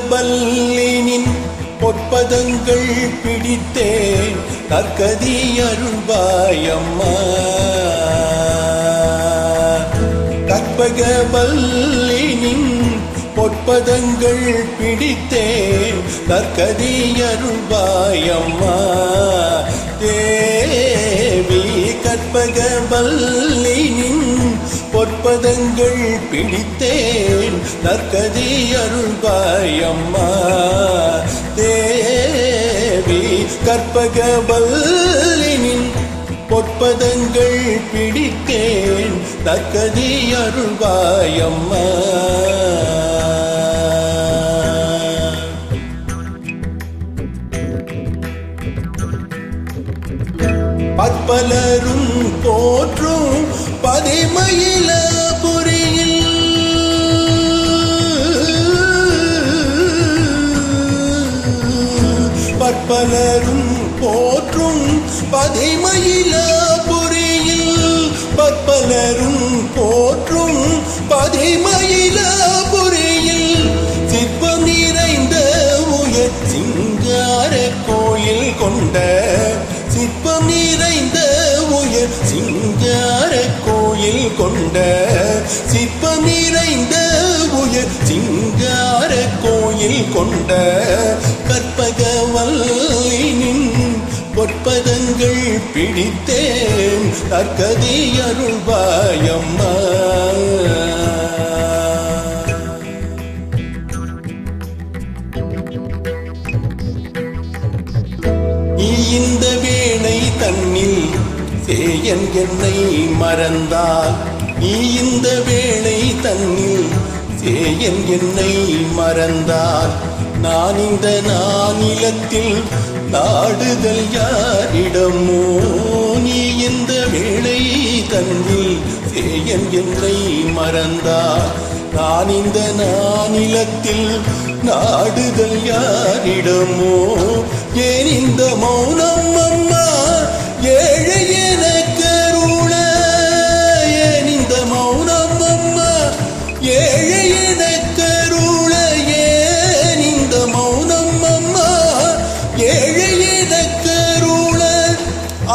கற்பகவல்லினின் பொற்பதங்கள் பிடித்தேன் கற்கதி அருள்வாயம்மா. கற்பகவல்லினின் பொற்பதங்கள் பிடித்தேன் கற்கதி அருள்வாயம்மா. தேவி கற்பகவல்லினின் பொற்பதங்கள் பிடித்தேன் நற்கதி அருள்வாயம்மா. தேவி கற்பகவல்லினின் பொற்பதங்கள் பிடித்தேன் நற்கதி அருள்வாயம்மா. பற்பலரும் போற்றும் பதிமயிலபுரியில் பற்பலரும் போற்றும் பதிமயிலபுரியில் பற்பலரும் போற்றும் பதிமயிலபுரியில் சிற்பம் நிறைந்த உயர் சிங்கார கோயில் கொண்ட சிற்பம் நிறைந்த உயர் சிங்கார கோயில் கொண்ட சிற்பம் நிறைந்த உயர் சிங்கார கோயில் கொண்ட கற்பகவல்லினின் பொற்பதங்கள் பிடித்தேன் நற்கதி அருள்வாயம்மா. இந்த வேளை தன்னில் சேயன் என்னை மறந்தால் நீ இந்த வேளை தன்னில் சேயன் என்னை மறந்தால் நான் இந்த நானிலத்தில் நாடுதல் யாரிடமோ. நீ இந்த வேளை தன்னில் சேயன் என்னை மறந்தால் நான் இந்த நானிலத்தில் நாடுதல் யாரிடமோ. ஏன் இந்த மௌனம் அம்மா ஏழை எனக்கருள. ஏன் இந்த மௌனம் அம்மா ஏழை எனக்கருள. ஏன் இந்த மௌனம் அம்மா ஏழை எனக்கருள.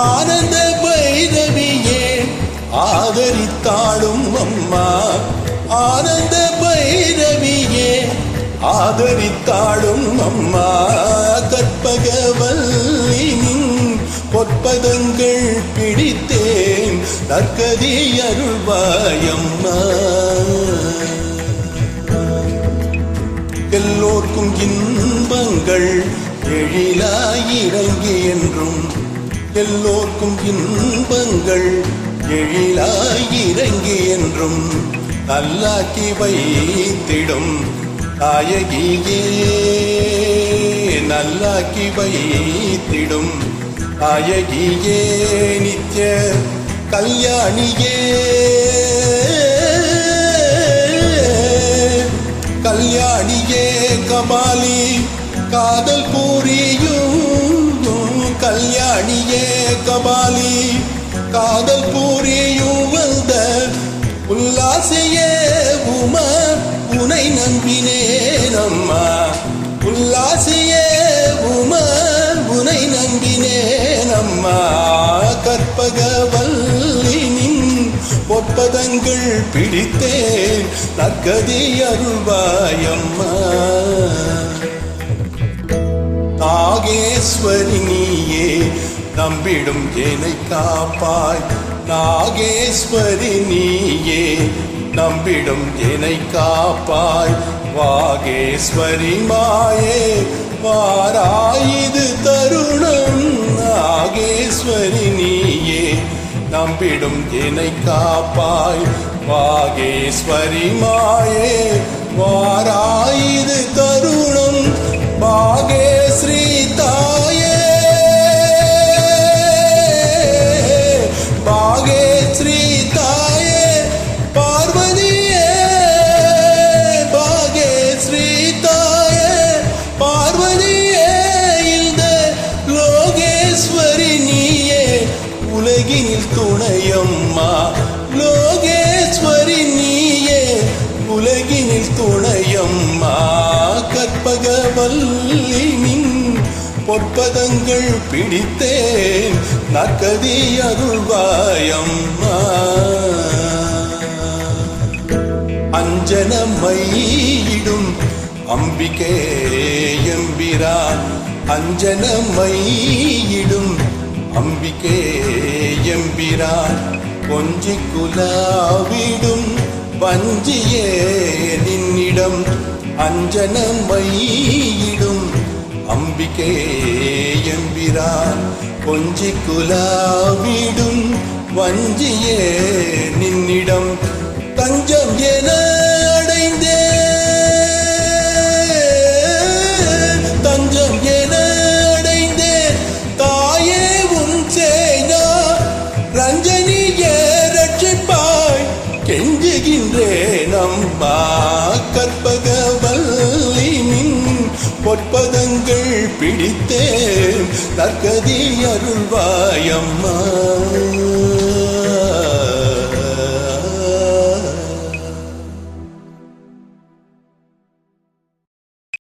ஆனந்த பைரவியே ஆதரித்தாளும் அம்மா. ஆனந்த பைரவியே ஆதரித்தாளும் அம்மா. கற்பகவல்லினின் பொற்பதங்கள் பிடித்தேன் நற்கதி அருள்வாயம்மா. எல்லோர்க்கும் இன்பங்கள் எழிலாயிரங்கி என்றும் எல்லோர்க்கும் இன்பங்கள் எழிலாயிரங்கி என்றும் நல்லாக்கி வைத்திடும் நாயகியே. நல்லாக்கி வைத்திடும் நாயகியே நித்ய கல்யாணியே. கல்யாணியே கபாலி காதல் புரியும். கல்யாணியே கபாலி காதல் புரியும் வந்த உல்லாசியே உமா உனை நம்பினேன் அம்மா. உல்லாசியே உமா உனை நம்பினேன் அம்மா. கற்பகவல்லினின் பொற்பதங்கள் பிடித்தேன் நற்கதி அருள்வாயம்மா. நாகேஸ்வரி நீயே நம்பிடும் என்னை காப்பாய். நாகேஸ்வரி நீயே நம்பிடும் என்னை காப்பாய். வாகேஸ்வரி மாயே வாராயிது தருணம். நாகேஸ்வரி நீயே நம்பிடும் என்னை காப்பாய். வாகேஸ்வரி மாயே வாராயிது தருணம். பாகேஸ்ரீ தாயே பாகேஸ்ரீ தாயே பார்வதியே. பாகேஸ்ரீ தாயே பார்வதியே உலகினில் துணையம்மா கற்பகவல்லினின் பொற்பதங்கள் பிடித்தேன் நற்கதி அருள்வாயம்மா. அஞ்சனமையிடும் அம்பிகே எம்பிரான் அஞ்சனமையிடும் அம்பிகே எம்பிரான் கொஞ்சி குலாவிடும் வஞ்சியே நின்னிடம் அஞ்சனமையிடும் அம்பிகே எம்பிரான் கொஞ்சி குலாவிடும் வஞ்சியே நின்னிடம் தஞ்சம் என அடைந்தே தஞ்சம் என அடைந்தே தாயே உன் சேனா ரஞ்சனியே ரட்சிப்பாய் கெஞ்சுகின்றேன் அம்மா கற்பகவல்லினின் பொற்பதங்கள் பிடித்தேன் நற்கதி அருள்வாயம்மா.